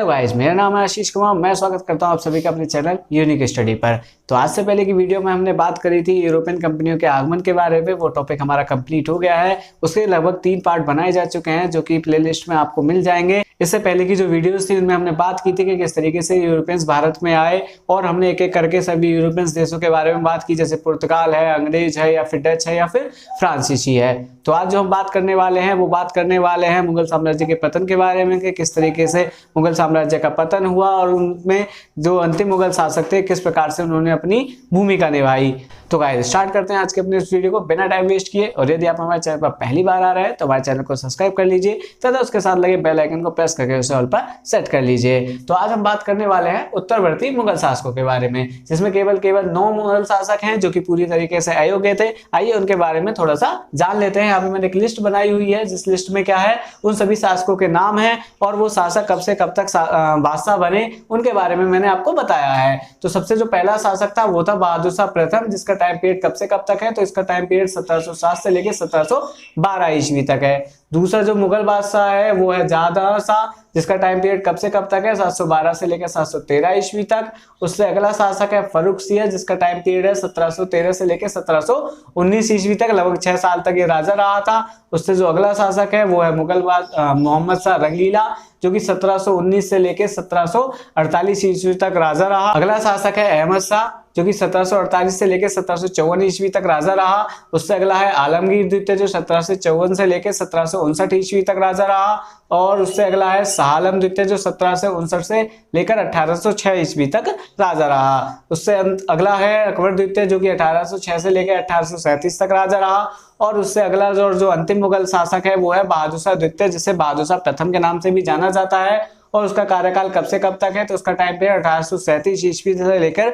Hello guys, मेरा नाम है आशीष कुमार। मैं स्वागत करता हूं आप सभी का अपने चैनल यूनिक स्टडी पर। तो आज से पहले की वीडियो में हमने बात करी थी यूरोपियन कंपनियों के आगमन के बारे में। वो टॉपिक हमारा कंप्लीट हो गया है। उसके लगभग 3 पार्ट बनाए जा चुके हैं जो कि प्लेलिस्ट में आपको मिल जाएंगे। इससे पहले की जो वीडियोस थी उनमें हमने बात की थी कि किस तरीके से यूरोपियंस भारत में आए और हमने एक एक करके सभी यूरोपियंस देशों के बारे में बात की, जैसे पुर्तगाल है, अंग्रेज है या फिर डच है या फिर फ्रांसीसी है। तो आज जो हम बात करने वाले हैं वो बात करने वाले हैं मुगल साम्राज्य के पतन के बारे में कि किस तरीके से मुगल साम्राज्य का पतन हुआ और उनमें जो अंतिम मुगल शासक थे किस प्रकार से उन्होंने अपनी भूमिका निभाई। तो गाइस स्टार्ट करते हैं आज के अपने इस वीडियो को बिना टाइम वेस्ट किए। और यदि आप हमारे चैनल पर पहली बार आ रहे हैं तो हमारे चैनल को सब्सक्राइब कर लीजिए तथा उसके साथ लगे बेल आइकन को प्रेस करके उसे ऑल पर सेट कर लीजिए। तो आज हम बात करने वाले हैं उत्तरवर्ती मुगल शासकों के बारे में, जिसमें केवल 9 मुगल शासक हैं जो कि पूरी तरीके से अयोग्य थे। आइए उनके बारे में थोड़ा सा जान लेते हैं। यहाँ पे मैंने एक लिस्ट बनाई हुई है जिस लिस्ट में क्या है, उन सभी शासकों के नाम है और वो शासक कब से कब तक बादशाह बने उनके बारे में मैंने आपको बताया है। तो सबसे जो पहला शासक था वो था बहादुर शाह प्रथम, जिसका टाइम पीरियड कब से कब तक है, तो इसका टाइम पीरियड 1707 से लेकर 1712 ईस्वी तक है। दूसरा जो मुगल बादशाह है वो है जहांदार शाह, जिसका टाइम पीरियड कब से कब तक है, 712 से लेकर 713 ईस्वी तक। उससे अगला शासक है फर्रुखसियह, जिसका टाइम पीरियड है 1713 से लेकर 1719 ईस्वी तक, लगभग 6 साल तक ये राजा रहा था। उससे जो अगला शासक है वो है मुगल मोहम्मद शाह रंगीला, जो कि 1719 से लेकर 1748 ईस्वी तक राजा रहा। अगला शासक है अहमद शाह, जो कि 1748 से लेकर 1754 ईस्वी तक राजा रहा। उससे अगला है आलमगीर द्वितीय, जो 1754 से लेकर 1759 ईस्वी तक राजा रहा। और उससे अगला है शाह आलम द्वितीय, जो 1759 से लेकर 1806 ईस्वी तक राजा रहा। उससे अगला है अकबर द्वितीय, जो कि 1806 से लेकर 1837 तक राजा रहा। और उससे अगला जो अंतिम मुगल शासक है वो है बहादुर शाह द्वितीय, जिसे बहादुर शाह प्रथम के नाम से भी जाना जाता है। और उसका कार्यकाल कब से कब तक है, तो उसका टाइम पीरियड 1837 ईस्वी से लेकर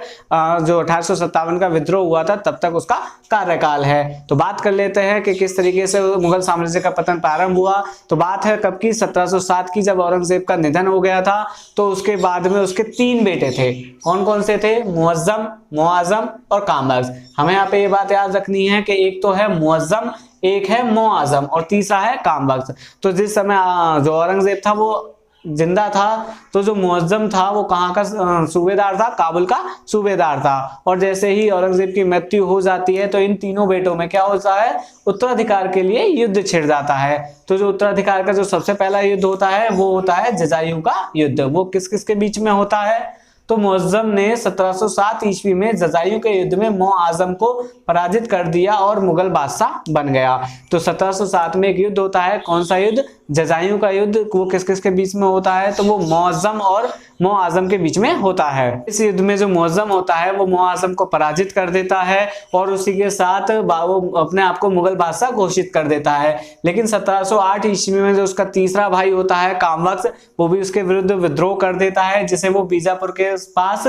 जो 1857 का विद्रोह हुआ था तब तक उसका कार्यकाल है। तो बात कर लेते हैं कि किस तरीके से मुगल साम्राज्य का पतन प्रारंभ हुआ। तो बात है कब की, 1707 की, जब औरंगजेब का निधन हो गया था। तो उसके बाद में उसके 3 बेटे थे। कौन कौन से थे? मुअज्जम, मुआजम और कामबख्श। हमें यहाँ पे ये बात याद रखनी है कि एक तो है मुअज्जम, एक है मुआजम और तीसरा है कामबख्श। तो जिस समय जो औरंगजेब था वो जिंदा था तो जो मुअज्जम था वो कहाँ का सूबेदार था? काबुल का सूबेदार था। और जैसे ही औरंगजेब की मृत्यु हो जाती है तो इन तीनों बेटों में क्या होता है, उत्तराधिकार के लिए युद्ध छिड़ जाता है। तो जो उत्तराधिकार का जो सबसे पहला युद्ध होता है वो होता है जजायू का युद्ध। वो किस किस के बीच में होता है? तो मुअज्जम ने 1707 ईस्वी में जजायू के युद्ध में मुआजम को पराजित कर दिया और मुगल बादशाह बन गया। तो 1707 में एक युद्ध होता है। कौन सा युद्ध? जजायू का युद्ध। वो किस किस के बीच में होता है? तो वो मुअज्जम और मुआजम के बीच में होता है। इस युद्ध में जो मुअज्जम होता है वो मुआजम को पराजित कर देता है और उसी के साथ वो अपने आप को मुगल बादशाह घोषित कर देता है। लेकिन 1708 ईस्वी में जो उसका तीसरा भाई होता है कामबख्श, वो भी उसके विरुद्ध विद्रोह कर देता है, जिसे वो बीजापुर के पास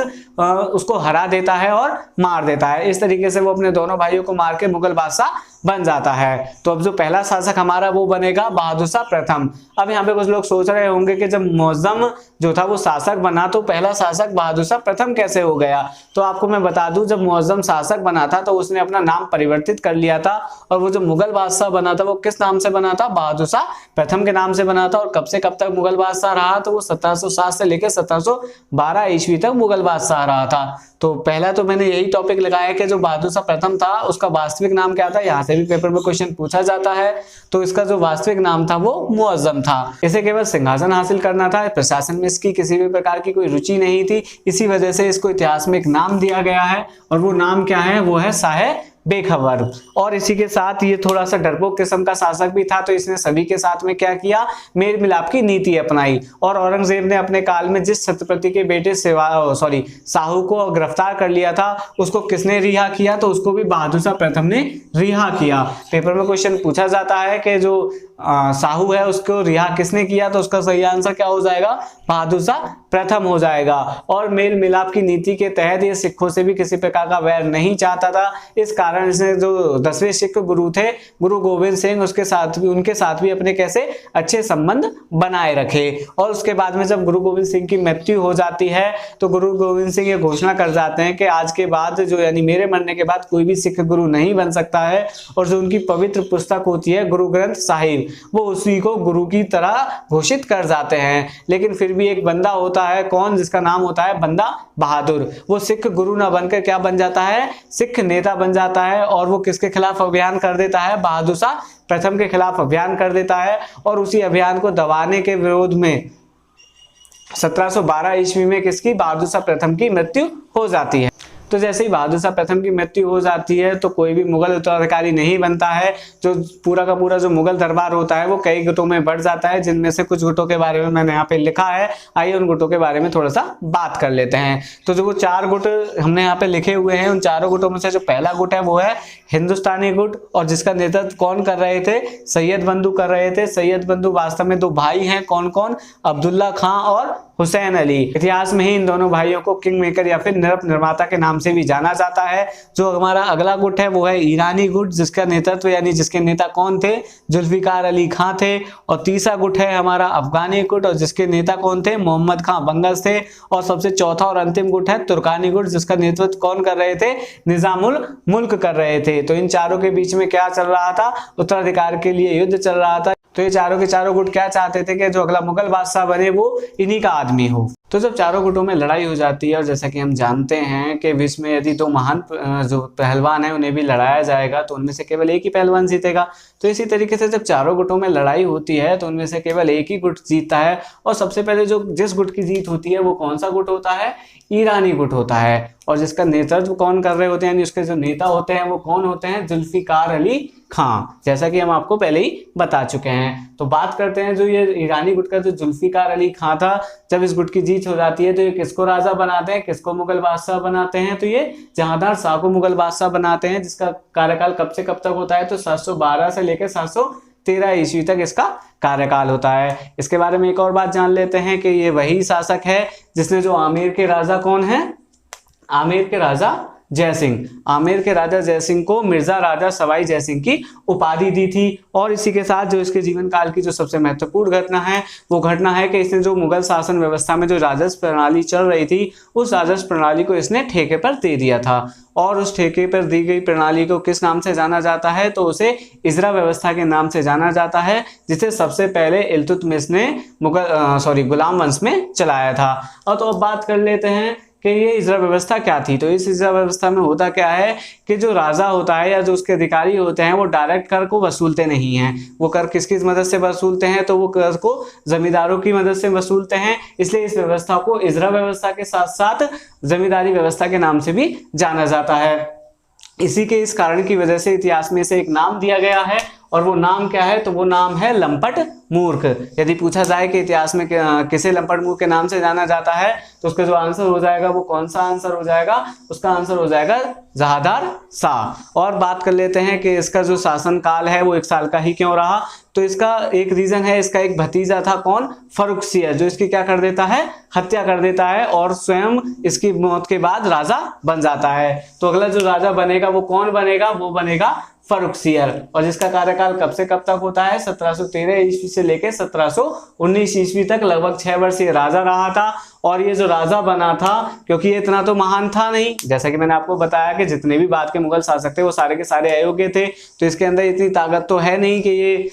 उसको हरा देता है और मार देता है। इस तरीके से वो अपने दोनों भाइयों को मार के मुगल बादशाह बन जाता है। तो अब जो पहला शासक हमारा वो बनेगा बहादुर शाह प्रथम। अब यहाँ पे कुछ लोग सोच रहे होंगे कि जब मुअज्जम जो था वो शासक बना तो पहला शासक बहादुर शाह प्रथम कैसे हो गया? तो आपको मैं बता दूं, जब मुअज्जम शासक बना था तो उसने अपना नाम परिवर्तित कर लिया था और वो जो मुगल बादशाह बना था वो किस नाम से बना था? बहादुर शाह प्रथम के नाम से बना था। और कब से कब तक मुगल बादशाह रहा? तो वो 1707 से लेकर 1712 ईस्वी तक मुगल बादशाह रहा था। तो पहला तो मैंने यही टॉपिक लगाया कि जो बहादुर शाह प्रथम था उसका वास्तविक नाम क्या था। यहाँ से भी पेपर में क्वेश्चन पूछा जाता है। तो इसका जो वास्तविक नाम था वो मुअज्जम था। इसे केवल सिंहासन हासिल करना था, प्रशासन में इसकी किसी भी प्रकार की कोई रुचि नहीं थी। इसी वजह से इसको इतिहास में एक नाम दिया गया है और वो नाम क्या है? वो है शाह बेखबर। और इसी के साथ ये थोड़ा सा डरपोक किस्म का शासक भी था। तो इसने सभी के साथ में क्या किया? मेल मिलाप की नीति अपनाई। और औरंगजेब ने अपने काल में जिस छत्रपति के बेटे शाहू को गिरफ्तार कर लिया था उसको किसने रिहा किया? तो उसको भी बहादुर शाह प्रथम ने रिहा किया। पेपर में क्वेश्चन पूछा जाता है कि जो शाहू है उसको रिहा किसने किया? तो उसका सही आंसर क्या हो जाएगा? बहादुर शाह प्रथम हो जाएगा। और मेल मिलाप की नीति के तहत ये सिखों से भी किसी प्रकार का वैर नहीं चाहता था। इस कारण इसने जो 10वें सिख गुरु थे गुरु गोविंद सिंह उनके साथ भी अपने कैसे अच्छे संबंध बनाए रखे। और उसके बाद में जब गुरु गोविंद सिंह की मृत्यु हो जाती है तो गुरु गोविंद सिंह ये घोषणा कर जाते हैं कि आज के बाद जो यानी मेरे मरने के बाद कोई भी सिख गुरु नहीं बन सकता है, और जो उनकी पवित्र पुस्तक होती है गुरु ग्रंथ साहिब वो उसी को गुरु की तरह घोषित कर जाते हैं। लेकिन फिर भी एक बंदा होता है, कौन, जिसका नाम होता है बंदा बहादुर, वो सिख गुरु ना बनकर क्या बन जाता है, सिख नेता बन जाता है। और वो किसके खिलाफ अभियान कर देता है, बहादुर शाह प्रथम के खिलाफ अभियान कर देता है। और उसी अभियान को दबाने के विरोध में 1712 ईस्वी में किसकी, बहादुर शाह प्रथम की मृत्यु हो जाती है। तो जैसे ही बहादुर शाह प्रथम की मृत्यु हो जाती है तो कोई भी मुगल उत्तराधिकारी नहीं बनता है। जो पूरा का पूरा जो मुगल दरबार होता है वो कई गुटों में बढ़ जाता है, जिनमें से कुछ गुटों के बारे में मैंने यहाँ पे लिखा है। आइए उन गुटों के बारे में थोड़ा सा बात कर लेते हैं। तो जो वो 4 गुट हमने यहाँ पे लिखे हुए हैं, उन चारों गुटों में से जो पहला गुट है वो है हिंदुस्तानी गुट, और जिसका नेतृत्व कौन कर रहे थे, सैयद बंधु कर रहे थे। सैयद बंधु वास्तव में 2 भाई हैं, कौन कौन, अब्दुल्ला खां और हुसैन अली। इतिहास में ही इन दोनों भाइयों को किंग मेकर या फिर निर्माता के नाम से भी जाना जाता है। जो हमारा अगला गुट है वो है ईरानी गुट, जिसका नेतृत्व यानी जिसके नेता कौन थे, जुल्फिकार अली खां थे। और तीसरा गुट है हमारा अफगानी गुट, और जिसके नेता कौन थे, मोहम्मद खां बंगस थे। और सबसे चौथा और अंतिम गुट है तुर्कानी गुट, जिसका नेतृत्व कौन कर रहे थे, निजामुल मुल्क कर रहे थे। तो इन चारों के बीच में क्या चल रहा था, उत्तराधिकार के लिए युद्ध चल रहा था। तो ये चारों के चारों गुट क्या चाहते थे कि जो अगला मुगल बादशाह बने वो इन्हीं का आदमी हो। तो जब चारों गुटों में लड़ाई हो जाती है, और जैसा कि हम जानते हैं कि विश्व में यदि 2 महान जो पहलवान है उन्हें भी लड़ाया जाएगा तो उनमें से केवल एक ही पहलवान जीतेगा। तो इसी तरीके से जब चारों गुटों में लड़ाई होती है तो उनमें से केवल एक ही गुट जीतता है। और सबसे पहले जो जिस गुट की जीत होती है वो कौन सा गुट होता है, ईरानी गुट होता है। और जिसका नेतृत्व कौन कर रहे होते हैं, यानी उसके जो नेता होते हैं वो कौन होते हैं, जुल्फिकार अली खां, जैसा कि हम आपको पहले ही बता चुके हैं। तो बात करते हैं जो ये ईरानी गुट का जो जुल्फिकार अली खां था, जब इस गुट की जीत हो जाती है तो ये किसको राजा बनाते हैं, किसको मुगल बादशाह बनाते हैं, तो ये जहांदार शाह को मुगल बादशाह बनाते हैं, जिसका कार्यकाल कब से कब तक होता है, तो 712 से लेकर 713 ईस्वी तक इसका कार्यकाल होता है। इसके बारे में एक और बात जान लेते हैं कि ये वही शासक है जिसने जो आमेर के राजा कौन है, आमेर के राजा जयसिंह, आमेर के राजा जयसिंह को मिर्जा राजा सवाई जयसिंह की उपाधि दी थी। और इसी के साथ जो इसके जीवन काल की जो सबसे महत्वपूर्ण घटना है वो घटना है कि इसने जो मुगल शासन व्यवस्था में जो राजस्व प्रणाली चल रही थी उस राजस्व प्रणाली को इसने ठेके पर दे दिया था। और उस ठेके पर दी गई प्रणाली को किस नाम से जाना जाता है, तो उसे इजरा व्यवस्था के नाम से जाना जाता है, जिसे सबसे पहले इल्तुतमिश ने गुलाम वंश में चलाया था। और तो अब बात कर लेते हैं कि ये इजरा व्यवस्था क्या थी। तो इस इजरा व्यवस्था में होता क्या है कि जो राजा होता है या जो उसके अधिकारी होते हैं वो डायरेक्ट कर को वसूलते नहीं हैं। वो कर किसकी मदद से वसूलते हैं, तो वो कर को जमींदारों की मदद से वसूलते हैं। इसलिए इस व्यवस्था को इजरा व्यवस्था के साथ साथ जमींदारी व्यवस्था के नाम से भी जाना जाता है। इसी के इस कारण की वजह से इतिहास में से एक नाम दिया गया है, और वो नाम क्या है, तो वो नाम है लंपट मूर्ख। यदि पूछा जाए कि इतिहास में किसे लंपट मूर्ख के नाम से जाना जाता है तो उसका जो आंसर हो जाएगा वो कौन सा आंसर हो जाएगा, उसका आंसर हो जाएगा जहांदार शाह। और बात कर लेते हैं कि इसका जो शासन काल है वो 1 साल का ही क्यों रहा। तो इसका एक रीजन है, इसका एक भतीजा था कौन, फर्रुखसियर, जो इसकी क्या कर देता है, हत्या कर देता है और स्वयं इसकी मौत के बाद राजा बन जाता है। तो अगला जो राजा बनेगा वो कौन बनेगा, वो बनेगा फर्रुखसियर। और जिसका कार्यकाल कब से कब तक होता है, 1713 ईस्वी से लेकर 1719 ईस्वी तक, लगभग 6 वर्ष ये राजा रहा था। और ये जो राजा बना था, क्योंकि ये इतना तो महान था नहीं, जैसा कि मैंने आपको बताया कि जितने भी बाद के मुगल शासक थे वो सारे के सारे अयोग्य थे, तो इसके अंदर इतनी ताकत तो है नहीं कि ये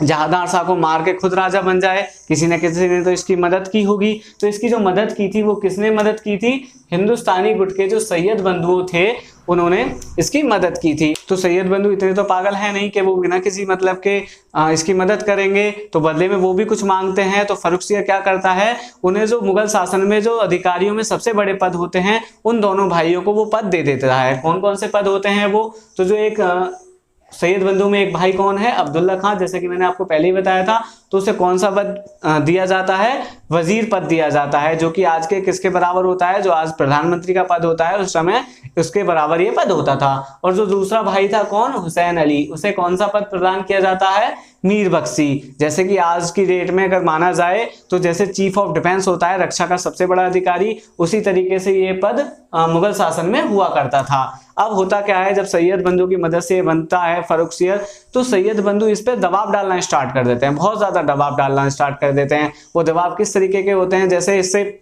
जहांदार शाह को मार के खुद राजा बन जाए। किसी न किसी ने तो इसकी मदद की होगी। तो इसकी जो मदद की थी वो किसने मदद की थी, हिंदुस्तानी गुट के जो सैयद बंधु थे उन्होंने इसकी मदद की थी। तो सैयद बंधु इतने तो पागल है नहीं कि वो बिना किसी मतलब के इसकी मदद करेंगे, तो बदले में वो भी कुछ मांगते हैं। तो फर्रुखसियर क्या करता है, उन्हें जो मुगल शासन में जो अधिकारियों में सबसे बड़े पद होते हैं उन दोनों भाइयों को वो पद दे देता है। कौन कौन से पद होते हैं वो, तो जो एक सैयद बंधु में एक भाई कौन है, अब्दुल्ला खां, जैसे कि मैंने आपको पहले ही बताया था। तो उसे कौन सा पद दिया जाता है, वजीर पद दिया जाता है, जो कि आज के किसके बराबर होता है, जो आज प्रधानमंत्री का पद होता है उस समय उसके बराबर ये पद होता था। और जो दूसरा भाई था कौन, हुसैन अली, उसे कौन सा पद प्रदान किया जाता है, मीर बख्शी। जैसे कि आज की डेट में अगर माना जाए तो जैसे चीफ ऑफ डिफेंस होता है, रक्षा का सबसे बड़ा अधिकारी, उसी तरीके से ये पद मुगल शासन में हुआ करता था। अब होता क्या है, जब सैयद बंधु की मदद से बनता है फर्रुखसियर, तो सैयद बंधु इस पे दबाव डालना स्टार्ट कर देते हैं, बहुत ज्यादा दबाव डालना स्टार्ट कर देते हैं। वो दबाव किस तरीके के होते हैं, जैसे इससे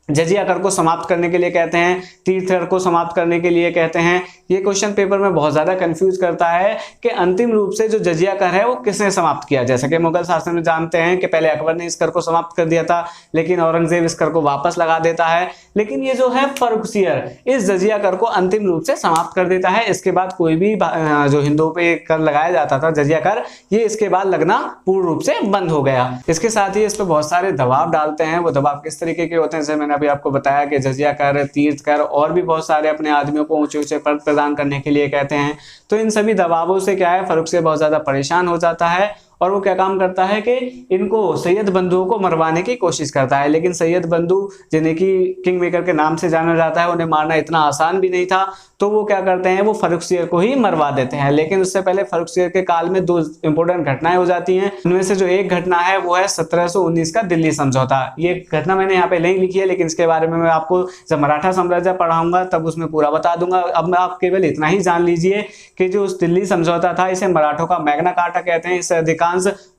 जजिया कर को समाप्त करने के लिए कहते हैं, तीर्थकर को समाप्त करने के लिए कहते हैं। ये क्वेश्चन पेपर में बहुत ज्यादा कंफ्यूज करता है कि अंतिम रूप से जो जजिया कर है वो किसने समाप्त किया। जैसे कि मुगल शासन में जानते हैं कि पहले अकबर ने इस कर को समाप्त कर दिया था, लेकिन औरंगजेब इस कर को वापस लगा देता है। लेकिन ये जो है फर्रुखसियर इस जजिया कर को अंतिम रूप से समाप्त कर देता है। इसके बाद कोई भी जो हिंदुओं पे कर लगाया जाता था जजिया कर, ये इसके बाद लगना पूर्ण रूप से बंद हो गया। इसके साथ ही इस पर बहुत सारे दबाव डालते हैं। वो दबाव किस तरीके के होते हैं, जैसे मैंने अभी आपको बताया कि जजिया कर, तीर्थ कर और भी बहुत सारे अपने आदमियों को ऊंचे ऊंचे पद प्रदान करने के लिए कहते हैं। तो इन सभी दबावों से क्या है, फर्रुखसियर बहुत ज्यादा परेशान हो जाता है और वो क्या काम करता है कि इनको सैयद बंधुओं को मरवाने की कोशिश करता है। लेकिन सैयद बंधु जिन्हें कि किंग मेकर के नाम से जाना जाता है, उन्हें मारना इतना आसान भी नहीं था, तो वो क्या करते हैं, वो फर्रुखसियर को ही मरवा देते हैं। लेकिन उससे पहले फर्रुखसियर के काल में दो इंपॉर्टेंट घटनाएं हो जाती हैं। उनमें से जो एक घटना है वो है 1719 का दिल्ली समझौता। ये घटना मैंने यहाँ पे नहीं लिखी है, लेकिन इसके बारे में मैं आपको जब मराठा साम्राज्य पढ़ाऊंगा तब उसमें पूरा बता दूंगा। अब आप केवल इतना ही जान लीजिए कि जो उस दिल्ली समझौता था, इसे मराठों का मैग्ना कार्टा कहते हैं। इससे अधिकांश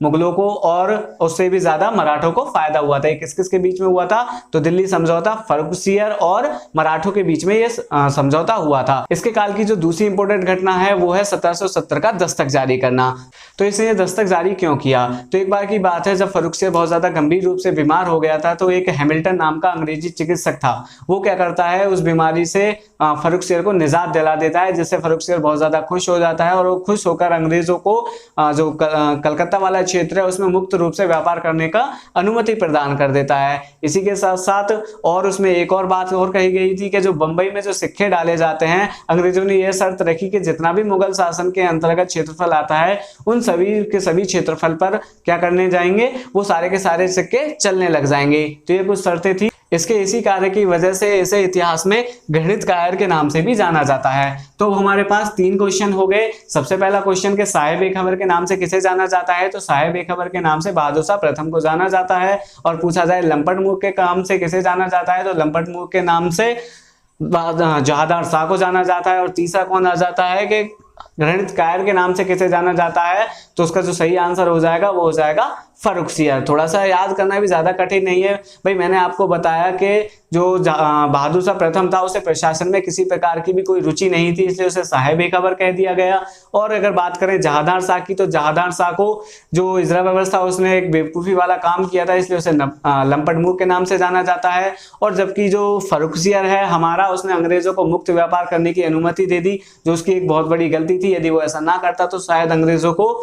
मुगलों को और उससे भी ज्यादा मराठों को फायदा हुआ था। किस किस के बीच में हुआ था, तो दिल्ली समझौता, फर्रुखसियर और मराठों के बीच में यह समझौता हुआ था। इसके काल की जो दूसरी इंपॉर्टेंट घटना है वो है 1770 का दस्तक जारी करना। तो इसने दस्तक जारी क्यों किया, तो एक बार की बात है, जब फर्रुखसियर बहुत ज्यादा गंभीर रूप से बीमार हो गया था, तो एक हैमिल्टन नाम का अंग्रेजी चिकित्सक था। वो क्या करता है, उस बीमारी से फर्रुखसियर को निजात दिला देता है, जिससे फर्रुखसियर बहुत ज्यादा खुश हो जाता है और वो खुश होकर अंग्रेजों को जो कलकत्ता वाला क्षेत्र है उसमें मुक्त रूप से व्यापार करने का अनुमति प्रदान कर देता है। इसी के साथ साथ और उसमें एक और बात और कही गई थी कि जो बंबई में जो सिक्के डाले जाते हैं, अंग्रेजों ने यह शर्त रखी कि जितना भी मुगल शासन के अंतर्गत क्षेत्रफल आता है, उन सभी के सभी क्षेत्रफल पर क्या करने जाएंगे, वो सारे के सारे सिक्के चलने लग जाएंगे। तो ये कुछ शर्तें थी। इसके इसी कार्य की वजह से इसे इतिहास में घृणित कायर के नाम से भी जाना जाता है। तो हमारे पास 3 क्वेश्चन हो गए। सबसे पहला क्वेश्चन के साहिब-ए-खबर के नाम से किसे जाना जाता है, तो साहिब-ए-खबर के नाम से बहादुर शाह प्रथम को जाना जाता है। और पूछा जाए लंपट मुख के नाम से किसे जाना जाता है, तो लंपट मुख के नाम से जहादार शाह को जाना जाता है। और तीसरा कौन आ जाता है कि घृणित कायर के नाम से किसे जाना जाता है, तो उसका जो सही आंसर हो जाएगा वो हो जाएगा फर्रुखसियर। थोड़ा सा याद करना भी ज्यादा कठिन नहीं है भाई। मैंने आपको बताया कि जो बहादुर शाह प्रथम था उसे प्रशासन में किसी प्रकार की भी कोई रुचि नहीं थी, इसलिए उसे साहिब-ए-खबर कह दिया गया। और अगर बात करें जहादार शाह की, तो जहादार शाह को जो इजरा व्यवस्था उसने एक बेवकूफी वाला काम किया था, इसलिए उसे लंपट मुख के नाम से जाना जाता है। और जबकि जो फर्रुखसियर है हमारा, उसने अंग्रेजों को मुक्त व्यापार करने की अनुमति दे दी, जो उसकी एक बहुत बड़ी गलती थी। यदि वो ऐसा ना करता तो शायद अंग्रेजों को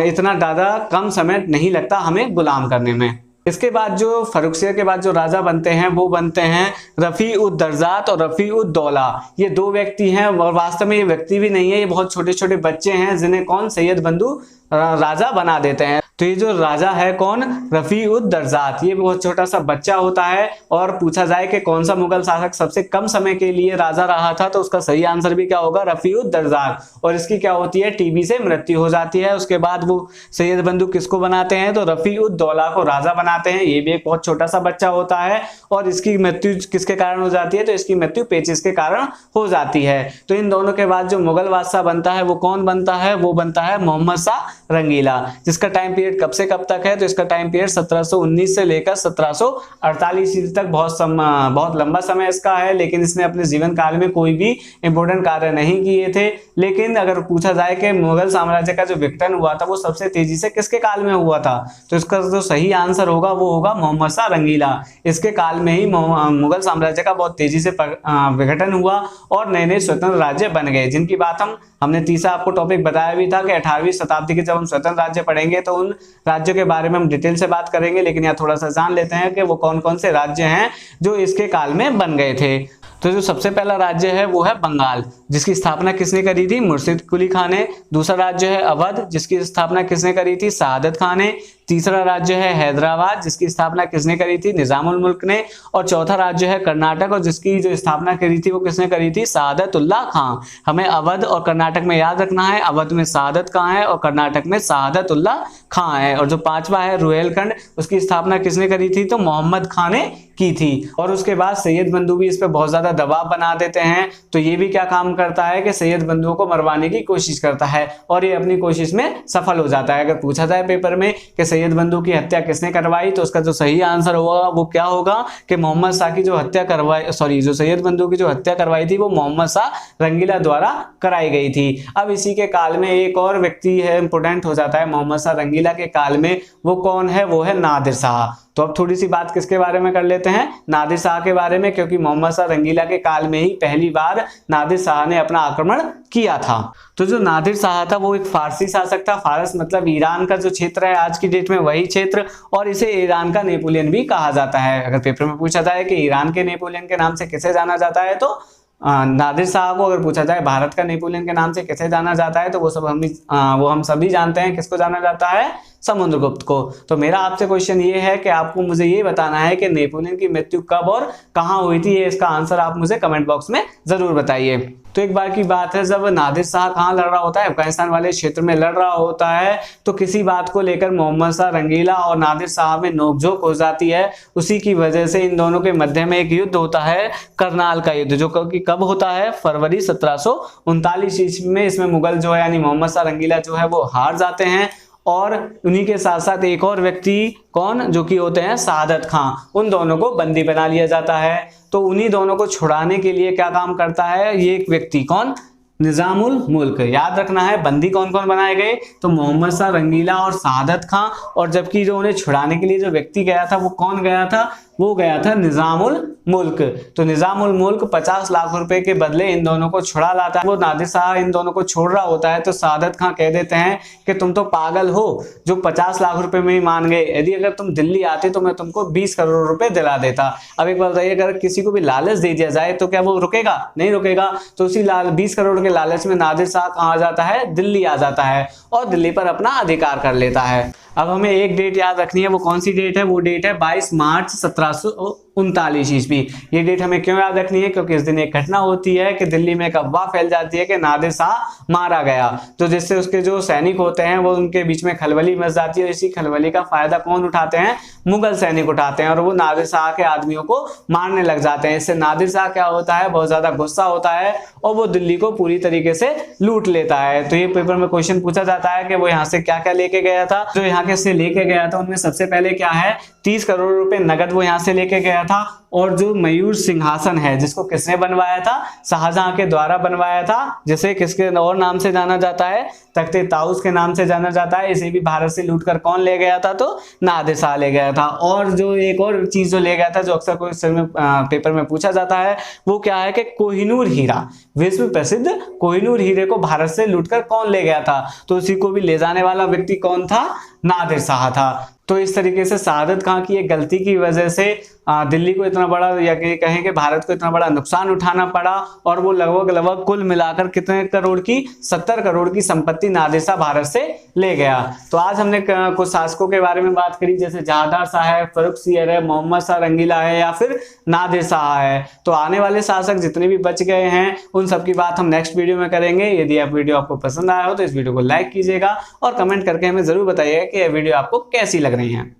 इतना ज्यादा कम समय नहीं लगता हमें गुलाम करने में। इसके बाद जो फर्रुखसियर के बाद जो राजा बनते हैं वो बनते हैं रफी-उद-दर्जात और रफी-उद-दौला। ये 2 व्यक्ति हैं और वास्तव में ये व्यक्ति भी नहीं है, ये बहुत छोटे छोटे बच्चे हैं जिन्हें कौन सैयद बंधु राजा बना देते हैं। तो ये जो राजा है कौन, रफी-उद-दर्जात, ये बहुत छोटा सा बच्चा होता है। और पूछा जाए कि कौन सा मुगल शासक सबसे कम समय के लिए राजा रहा था, तो उसका सही आंसर भी क्या होगा, रफी-उद-दर्जात। और इसकी क्या होती है, टीबी से मृत्यु हो जाती है। उसके बाद वो सैयद बंधु किसको बनाते हैं, तो रफी-उद-दौला को राजा बनाते हैं। ये भी एक बहुत छोटा सा बच्चा होता है और इसकी मृत्यु किसके कारण हो जाती है, तो इसकी मृत्यु पेचिश के कारण हो जाती है। तो इन दोनों के बाद जो मुगल बादशाह बनता है वो कौन बनता है, वो बनता है मोहम्मद शाह रंगीला, जिसका टाइम पीरियड कब से कब तक है, तो इसका टाइम पीरियड 1719 से लेकर 1748 तक बहुत लंबा समय इसका है। लेकिन इसने अपने जीवन काल में कोई भी इंपॉर्टेंट कार्य नहीं किए थे। लेकिन अगर पूछा जाए कि मुगल साम्राज्य का जो विघटन हुआ था वो सबसे तेजी से किसके काल में हुआ था, तो इसका जो सही आंसर होगा वो होगा मोहम्मद शाह रंगीला। इसके काल में ही मुगल साम्राज्य का बहुत तेजी से विघटन हुआ और नए नए स्वतंत्र राज्य बन गए, जिनकी बात हमने तीसरा आपको टॉपिक बताया भी था कि 18वीं शताब्दी के जब हम स्वतंत्र राज्य पढ़ेंगे तो उन राज्यों के बारे में हम डिटेल से बात करेंगे। लेकिन यहाँ थोड़ा सा जान लेते हैं कि वो कौन कौन से राज्य हैं जो इसके काल में बन गए थे। तो जो सबसे पहला राज्य है वो है बंगाल, जिसकी स्थापना किसने करी थी, मुर्शिद कुली खान ने। दूसरा राज्य है अवध, जिसकी स्थापना किसने करी थी, शहादत खान ने। तीसरा राज्य है हैदराबाद, जिसकी स्थापना किसने करी थी, निजामुल मुल्क ने। और चौथा राज्य है कर्नाटक, और जिसकी जो स्थापना करी थी वो किसने करी थी, सादतुल्लाह खान। हमें अवध और कर्नाटक कर्नाटक में याद रखना है, अवध में शहादत खां है और कर्नाटक में शहादतुल्ला खां है। और जो पांचवा है रुहेलखंड, उसकी स्थापना किसने करी थी? तो मोहम्मद खां ने की थी। और उसके बाद सैयद बंधु भी इस पे बहुत ज्यादा दबाव बना देते हैं, तो ये भी क्या काम करता है कि सैयद बंधुओं को मरवाने की कोशिश करता है और ये अपनी कोशिश में सफल हो जाता है। अगर पूछा जाए पेपर में कि सैयद बंधु की हत्या किसने करवाई, तो उसका जो सही आंसर होगा वो क्या होगा कि मोहम्मद शाह की जो हत्या करवाई, सॉरी, जो सैयद बंधु की जो हत्या करवाई थी वो मोहम्मद शाह रंगीला द्वारा कराई गई थी। अब इसी के काल में एक और व्यक्ति है, इंपोर्टेंट हो जाता है मोहम्मद शाह रंगीला के काल में, वो कौन है? वो है नादिर शाह। तो अब थोड़ी सी बात किसके बारे में कर लेते हैं? नादिर शाह के बारे में, क्योंकि मोहम्मद शाह रंगीला के काल में ही पहली बार नादिर शाह ने अपना आक्रमण किया था। तो जो नादिर शाह था वो एक फारसी शासक था। फारस मतलब ईरान का जो क्षेत्र है आज की डेट में वही क्षेत्र, और इसे ईरान का नेपोलियन भी कहा जाता है। अगर पेपर में पूछा जाए कि ईरान के नेपोलियन के नाम से किसे जाना जाता है, तो नादिर शाह को। अगर पूछा जाए भारत का नेपोलियन के नाम से किसे जाना जाता है, तो वो हम सभी जानते हैं किसको जाना जाता है? समुद्रगुप्त को। तो मेरा आपसे क्वेश्चन ये है कि आपको मुझे ये बताना है कि नेपोलियन की मृत्यु कब और कहां हुई थी। ये इसका आंसर आप मुझे कमेंट बॉक्स में जरूर बताइए। तो एक बार की बात है, जब नादिर शाह कहां लड़ रहा होता है? अफगानिस्तान वाले क्षेत्र में लड़ रहा होता है। तो किसी बात को लेकर मोहम्मद शाह रंगीला और नादिर शाह में नोकझोंक हो जाती है। उसी की वजह से इन दोनों के मध्य में एक युद्ध होता है, करनाल का युद्ध, जो कि कब होता है? फरवरी 1739 ईस्वी में। इसमें मुगल जो है यानी मोहम्मद शाह रंगीला जो है वो हार जाते हैं, और उन्हीं के साथ साथ एक और व्यक्ति कौन, जो कि होते हैं शहादत खां, उन दोनों को बंदी बना लिया जाता है। तो उन्हीं दोनों को छुड़ाने के लिए क्या काम करता है ये एक व्यक्ति, कौन? निजामुल मुल्क। याद रखना है बंदी कौन कौन बनाए गए? तो मोहम्मद शाह रंगीला और शहादत खां, और जबकि जो उन्हें छुड़ाने के लिए जो व्यक्ति गया था वो कौन गया था? वो गया था निजामुल मुल्क। तो निजामुल मुल्क 50 लाख रुपए के बदले इन दोनों को छुड़ा लाता है। वो नादिर शाह इन दोनों को छोड़ रहा होता है, तो शहादत खां कह देते हैं कि तुम तो पागल हो, जो 50 लाख रुपए में ही मान गए, यदि अगर तुम दिल्ली आते तो मैं तुमको 20 करोड़ रुपए दिला देता। अब एक बात बताइए, अगर किसी को भी लालच दे दिया जाए तो क्या वो रुकेगा? नहीं रुकेगा। तो उसी 20 करोड़ के लालच में नादिर शाह कहाँ आ जाता है? दिल्ली आ जाता है और दिल्ली पर अपना अधिकार कर लेता है। अब हमें एक डेट याद रखनी है, वो कौन सी डेट है? वो डेट है 22 मार्च 1739 ईस्वी। ये डेट हमें क्यों याद रखनी है? क्योंकि इस दिन एक घटना होती है कि दिल्ली में एक अफवाह फैल जाती है कि नादिर शाह मारा गया, तो जिससे उसके जो सैनिक होते हैं वो उनके बीच में खलबली मच जाती है। इसी खलबली का फायदा कौन उठाते हैं? मुगल सैनिक उठाते हैं, और वो नादिर शाह के आदमियों को मारने लग जाते हैं। इससे नादिर शाह क्या होता है? बहुत ज्यादा गुस्सा होता है और वो दिल्ली को पूरी तरीके से लूट लेता है। तो ये पेपर में क्वेश्चन पूछा जाता है कि वो यहाँ से क्या क्या लेके गया था। जो यहाँ के से लेके गया था उनमें सबसे पहले क्या है? 30 करोड़ रुपए नगद वो यहाँ से लेके गया था। और जो मयूर सिंहासन है, जिसको किसने बनवाया था? शाहजहां के द्वारा बनवाया था, जिसे किसके और नाम से जाना जाता है? तख्ते ताउस के नाम से जाना जाता है। इसे भी भारत से लूटकर कौन ले गया था? तो नादिर शाह ले गया था। और जो एक और चीज जो ले गया था, जो अक्सर क्वेश्चन में पेपर में पूछा जाता है, वो क्या है कि कोहिनूर हीरा, विश्व प्रसिद्ध कोहिनूर हीरे को भारत से लूटकर कौन ले गया था? तो उसी को भी ले जाने वाला व्यक्ति कौन था? नादिर शाह था। तो इस तरीके से शहादत खां की एक गलती की वजह से दिल्ली को इतना बड़ा, या कहें कि भारत को इतना बड़ा नुकसान उठाना पड़ा, और वो लगभग कुल मिलाकर कितने करोड़ की? 70 करोड़ की संपत्ति नादिर शाह भारत से ले गया। तो आज हमने कुछ शासकों के बारे में बात करी, जैसे जहादार शाह है, फर्रुखसियर है, मोहम्मद शाह रंगीला है, या फिर नादिर शाह है। तो आने वाले शासक जितने भी बच गए हैं उन सब की बात हम नेक्स्ट वीडियो में करेंगे। यदि आप वीडियो आपको पसंद आया हो तो इस वीडियो को लाइक कीजिएगा और कमेंट करके हमें जरूर बताइएगा कि यह वीडियो आपको कैसी लग रही है।